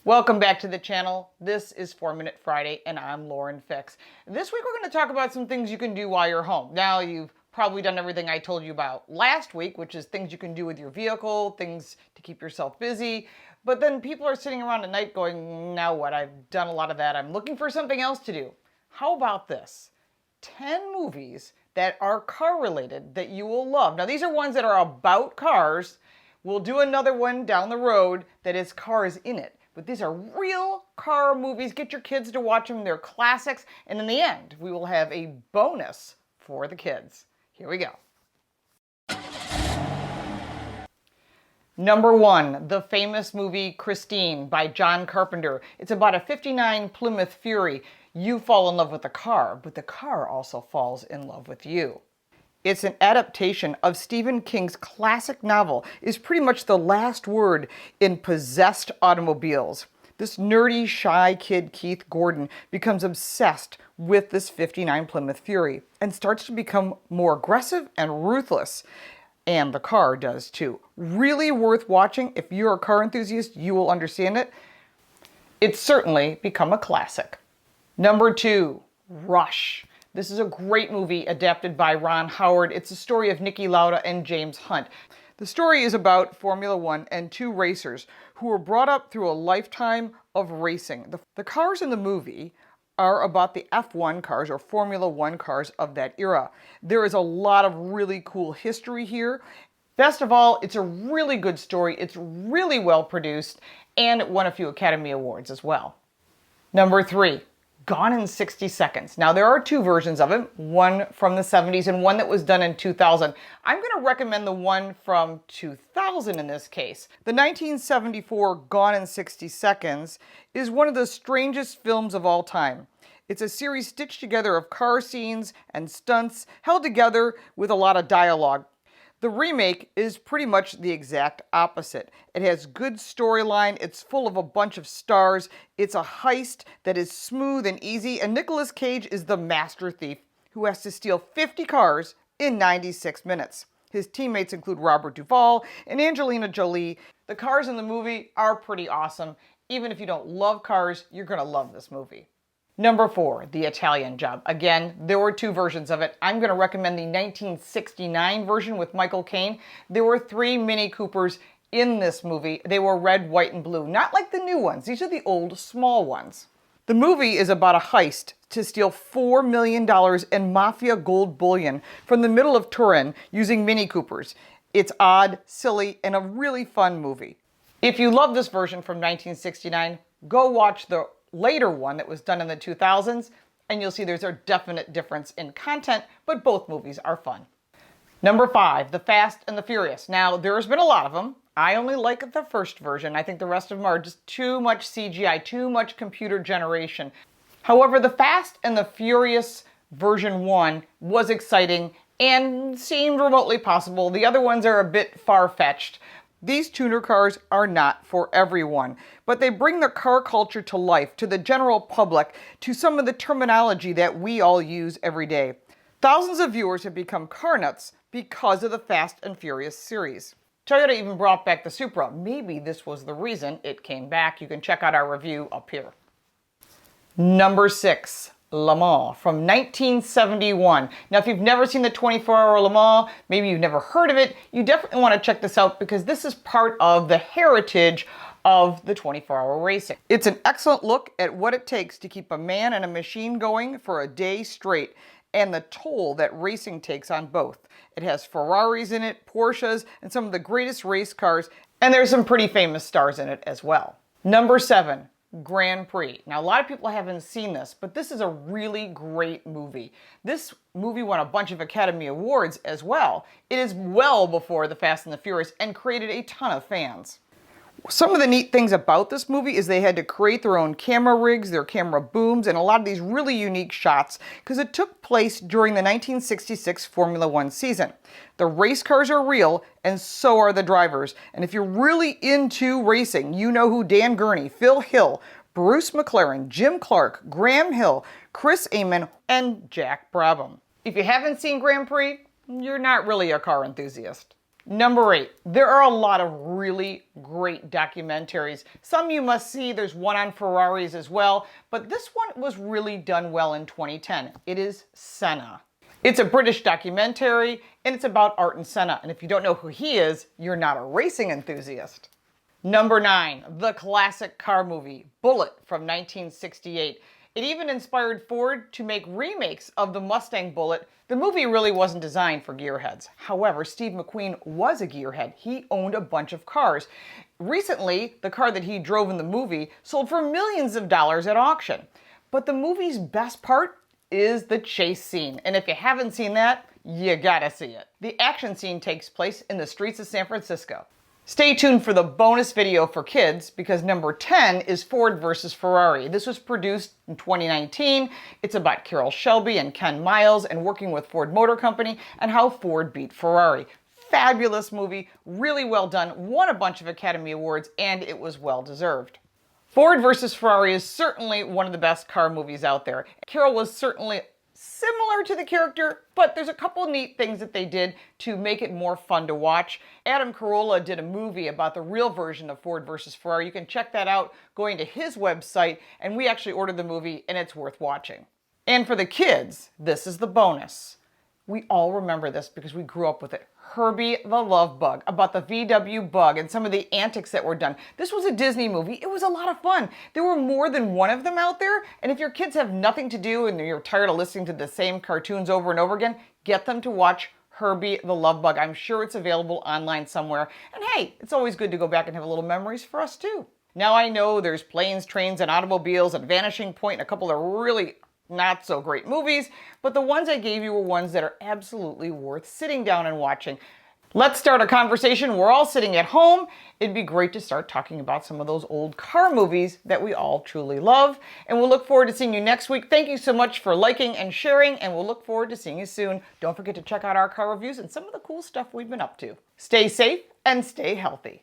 Welcome back to the channel. This is 4 Minute Friday and I'm Lauren Fix. This week we're going to talk about some things you can do while you're home. Now you've probably done everything I told you about last week, which is things you can do with your vehicle, things to keep yourself busy. But then people are sitting around at night going, now what? I've done a lot of that. I'm looking for something else to do. How about this? 10 movies that are car related that you will love. Now these are ones that are about cars. We'll do another one down the road that has cars in it. But these are real car movies. Get your kids to watch them. They're classics. And in the end, we will have a bonus for the kids. Here we go. Number 1, the famous movie Christine by John Carpenter. It's about a 59 Plymouth Fury. You fall in love with the car, but the car also falls in love with you. It's an adaptation of Stephen King's classic novel. It's pretty much the last word in possessed automobiles. This nerdy, shy kid, Keith Gordon, becomes obsessed with this 59 Plymouth Fury and starts to become more aggressive and ruthless. And the car does too. Really worth watching. If you're a car enthusiast, you will understand it. It's certainly become a classic. Number 2, Rush. This is a great movie adapted by Ron Howard. It's the story of Niki Lauda and James Hunt. The story is about Formula One and 2 racers who were brought up through a lifetime of racing. The cars in the movie are about the F1 cars or Formula One cars of that era. There is a lot of really cool history here. Best of all, it's a really good story. It's really well produced and it won a few Academy Awards as well. Number 3. Gone in 60 Seconds. Now there are 2 versions of it, one from the 70s and one that was done in 2000. I'm going to recommend the one from 2000 in this case. The 1974 Gone in 60 Seconds is one of the strangest films of all time. It's a series stitched together of car scenes and stunts held together with a lot of dialogue. The remake is pretty much the exact opposite. It has good storyline, it's full of a bunch of stars, it's a heist that is smooth and easy, and Nicolas Cage is the master thief who has to steal 50 cars in 96 minutes. His teammates include Robert Duvall and Angelina Jolie. The cars in the movie are pretty awesome. Even if you don't love cars, you're gonna love this movie. Number 4, The Italian Job. Again, there were 2 versions of it. I'm going to recommend the 1969 version with Michael Caine. There were 3 Mini Coopers in this movie. They were red, white, and blue. Not like the new ones. These are the old, small ones. The movie is about a heist to steal $4 million in Mafia gold bullion from the middle of Turin using Mini Coopers. It's odd, silly, and a really fun movie. If you love this version from 1969, go watch the later one that was done in the 2000s, and you'll see there's a definite difference in content, but both movies are fun. Number 5, The Fast and the Furious. Now, there's been a lot of them. I only like the first version. I think the rest of them are just too much CGI, too much computer generation. However, The Fast and the Furious version 1 was exciting and seemed remotely possible. The other ones are a bit far-fetched. These tuner cars are not for everyone, but they bring the car culture to life, to the general public, to some of the terminology that we all use every day. Thousands of viewers have become car nuts because of the Fast and Furious series. Toyota even brought back the Supra. Maybe this was the reason it came back. You can check out our review up here. Number 6. Lomov from 1971. Now, if you've never seen the 24-hour Le Mans, maybe you've never heard of it, you definitely want to check this out because this is part of the heritage of the 24-hour racing. It's an excellent look at what it takes to keep a man and a machine going for a day straight and the toll that racing takes on both. It has Ferraris in it, Porsches, and some of the greatest race cars, and there's some pretty famous stars in it as well. Number 7. Grand Prix. Now, a lot of people haven't seen this, but this is a really great movie. This movie won a bunch of Academy Awards as well. It is well before The Fast and the Furious and created a ton of fans. Some of the neat things about this movie is they had to create their own camera rigs, their camera booms, and a lot of these really unique shots because it took place during the 1966 Formula One season. The race cars are real, and so are the drivers. And if you're really into racing, you know who Dan Gurney, Phil Hill, Bruce McLaren, Jim Clark, Graham Hill, Chris Amon, and Jack Brabham. If you haven't seen Grand Prix, you're not really a car enthusiast. Number 8, there are a lot of really great documentaries. Some you must see. There's one on Ferraris as well, but this one was really done well in 2010. It is Senna. It's a British documentary, and it's about Ayrton Senna. And if you don't know who he is, you're not a racing enthusiast. Number 9, the classic car movie, Bullitt from 1968. It even inspired Ford to make remakes of the Mustang Bullitt. The movie really wasn't designed for gearheads. However, Steve McQueen was a gearhead. He owned a bunch of cars. Recently, the car that he drove in the movie sold for millions of dollars at auction. But the movie's best part is the chase scene. And if you haven't seen that, you gotta see it. The action scene takes place in the streets of San Francisco. Stay tuned for the bonus video for kids because number 10 is Ford versus Ferrari. This was produced in 2019. It's about Carroll Shelby and Ken Miles and working with Ford Motor Company and how Ford beat Ferrari. Fabulous movie, really well done, won a bunch of Academy Awards, and it was well deserved. Ford versus Ferrari is certainly one of the best car movies out there. Carroll was certainly similar to the character, but there's a couple neat things that they did to make it more fun to watch. Adam Carolla did a movie about the real version of Ford versus Ferrari. You can check that out going to his website, and we actually ordered the movie, and it's worth watching. And for the kids, this is the bonus. We all remember this because we grew up with it. Herbie the Lovebug, about the VW bug and some of the antics that were done. This was a Disney movie. It was a lot of fun. There were more than one of them out there, and if your kids have nothing to do and you're tired of listening to the same cartoons over and over again, get them to watch Herbie the Lovebug. I'm sure it's available online somewhere. And hey, it's always good to go back and have a little memories for us too. Now I know there's Planes, Trains, and Automobiles and Vanishing Point and a couple of really not so great movies, but the ones I gave you were ones that are absolutely worth sitting down and watching. Let's start a conversation. We're all sitting at home. It'd be great to start talking about some of those old car movies that we all truly love. And we'll look forward to seeing you next week. Thank you so much for liking and sharing, and we'll look forward to seeing you soon. Don't forget to check out our car reviews and some of the cool stuff we've been up to. Stay safe and stay healthy.